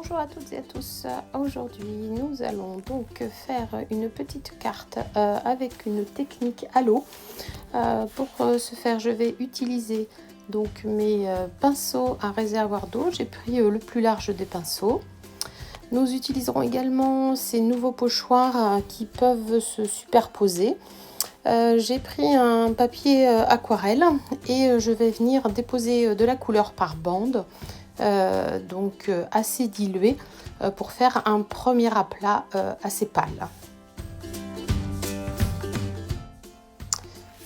Bonjour à toutes et à tous. Aujourd'hui, nous allons donc faire une petite carte avec une technique à l'eau. Pour ce faire, je vais utiliser donc mes pinceaux à réservoir d'eau. J'ai pris le plus large des pinceaux. Nous utiliserons également ces nouveaux pochoirs qui peuvent se superposer. J'ai pris un papier aquarelle et je vais venir déposer de la couleur par bande. Donc assez dilué pour faire un premier aplat assez pâle.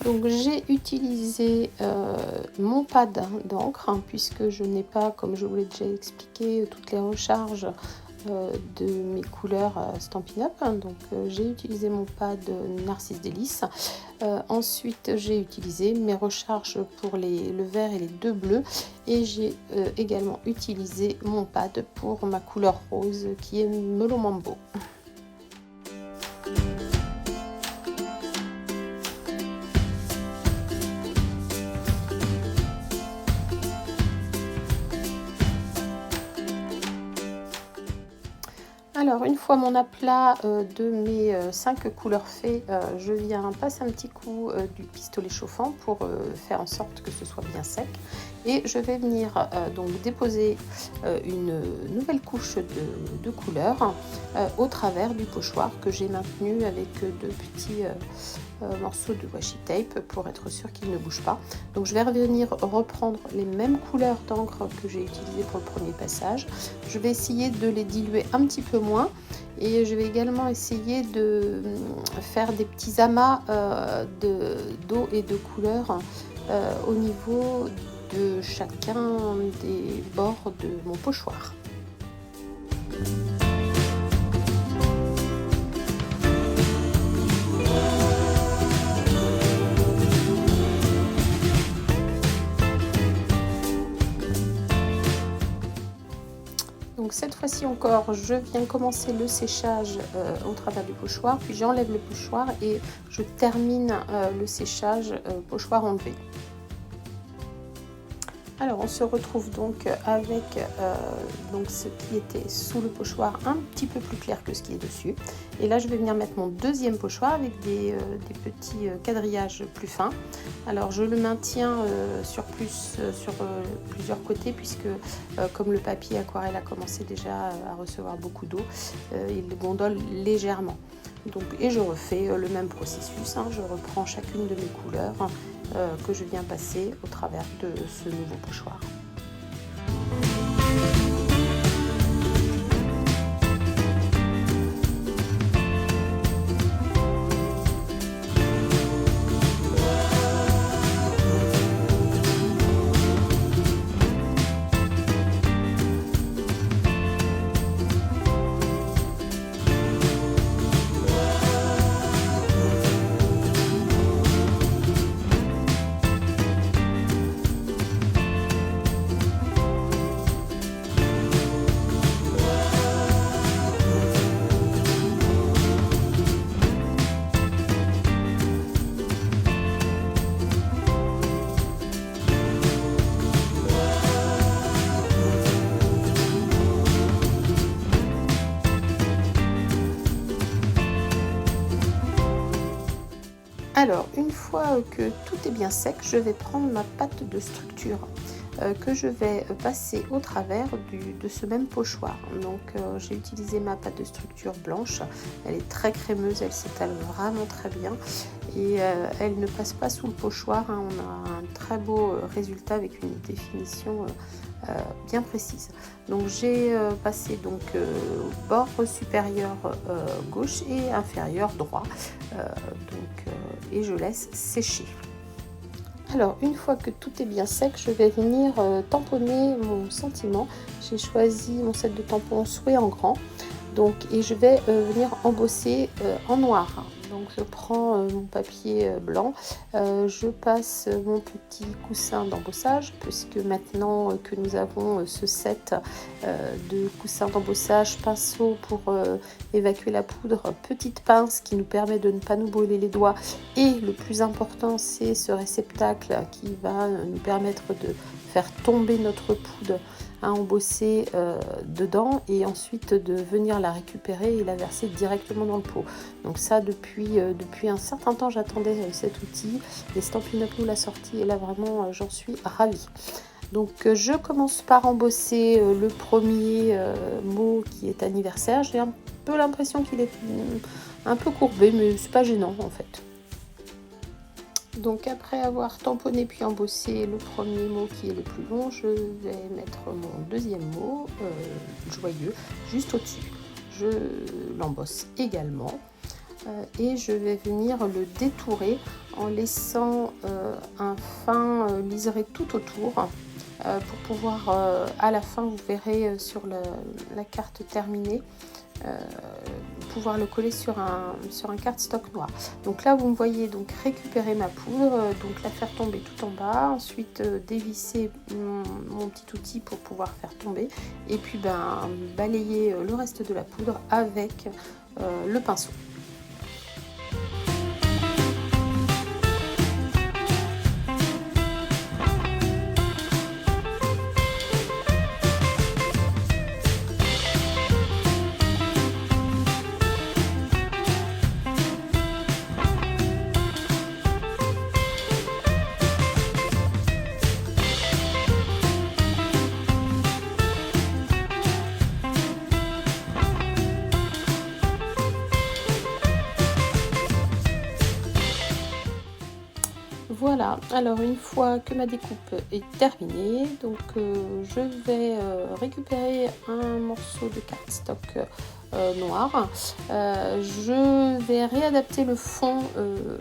Donc j'ai utilisé mon pad d'encre puisque je n'ai pas, comme je vous l'ai déjà expliqué, toutes les recharges de mes couleurs Stampin' Up. Donc j'ai utilisé mon pad Narcisse Délice. Ensuite j'ai utilisé mes recharges pour le vert et les deux bleus, et j'ai également utilisé mon pad pour ma couleur rose qui est Melon Mambo. Alors, une fois mon aplat de mes 5 couleurs fait, je viens passer un petit coup du pistolet chauffant pour faire en sorte que ce soit bien sec. Et je vais venir donc déposer une nouvelle couche de couleur au travers du pochoir que j'ai maintenu avec deux petits morceaux de washi tape pour être sûr qu'il ne bouge pas. Donc je vais revenir reprendre les mêmes couleurs d'encre que j'ai utilisées pour le premier passage. Je vais essayer de les diluer un petit peu moins, et je vais également essayer de faire des petits amas d'eau et de couleurs au niveau de chacun des bords de mon pochoir. Donc cette fois-ci encore, je viens commencer le séchage au travers du pochoir, puis j'enlève le pochoir et je termine le séchage pochoir enlevé. Alors on se retrouve donc avec donc ce qui était sous le pochoir un petit peu plus clair que ce qui est dessus. Et là je vais venir mettre mon deuxième pochoir avec des petits quadrillages plus fins. Alors je le maintiens sur plusieurs côtés puisque comme le papier aquarelle a commencé déjà à recevoir beaucoup d'eau, il gondole légèrement. Donc, et je refais le même processus, je reprends chacune de mes couleurs que je viens passer au travers de ce nouveau pochoir. Alors, une fois que tout est bien sec, je vais prendre ma pâte de structure que je vais passer au travers de ce même pochoir. Donc, j'ai utilisé ma pâte de structure blanche. Elle est très crémeuse, elle s'étale vraiment très bien et elle ne passe pas sous le pochoir. On a un très beau résultat avec une définition bien précise. Donc j'ai passé donc bord supérieur gauche et inférieur droit, et je laisse sécher. Alors une fois que tout est bien sec, je vais venir tamponner mon sentiment. J'ai choisi mon set de tampons Souhait en grand, donc, et je vais venir embosser en noir. Donc je prends mon papier blanc, je passe mon petit coussin d'embossage, puisque maintenant que nous avons ce set de coussins d'embossage, pinceau pour évacuer la poudre, petite pince qui nous permet de ne pas nous brûler les doigts, et le plus important c'est ce réceptacle qui va nous permettre de faire tomber notre poudre à embosser dedans et ensuite de venir la récupérer et la verser directement dans le pot. Donc ça depuis un certain temps j'attendais cet outil et Stampin' Up! Nous l'a sorti et là vraiment j'en suis ravie. Donc je commence par embosser le premier mot qui est anniversaire. J'ai un peu l'impression qu'il est un peu courbé mais c'est pas gênant en fait. Donc après avoir tamponné puis embossé le premier mot qui est le plus long, je vais mettre mon deuxième mot, joyeux, juste au-dessus. Je l'embosse également et je vais venir le détourer en laissant un fin liseré tout autour pour pouvoir, à la fin, vous verrez sur la carte terminée, pouvoir le coller sur un cardstock noir. Donc là vous me voyez donc récupérer ma poudre, donc la faire tomber tout en bas, ensuite dévisser mon petit outil pour pouvoir faire tomber et puis balayer le reste de la poudre avec le pinceau. Voilà, alors une fois que ma découpe est terminée, donc je vais récupérer un morceau de cardstock noir. Je vais réadapter le fond,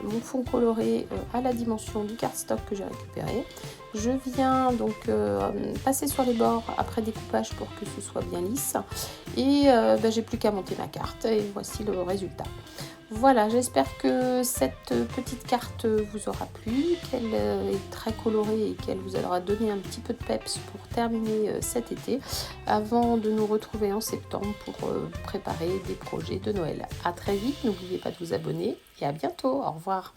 mon fond coloré à la dimension du cardstock que j'ai récupéré. Je viens donc passer sur les bords après découpage pour que ce soit bien lisse. Et j'ai plus qu'à monter ma carte et voici le résultat. Voilà, j'espère que cette petite carte vous aura plu, qu'elle est très colorée et qu'elle vous aura donné un petit peu de peps pour terminer cet été, avant de nous retrouver en septembre pour préparer des projets de Noël. À très vite, n'oubliez pas de vous abonner et à bientôt, au revoir.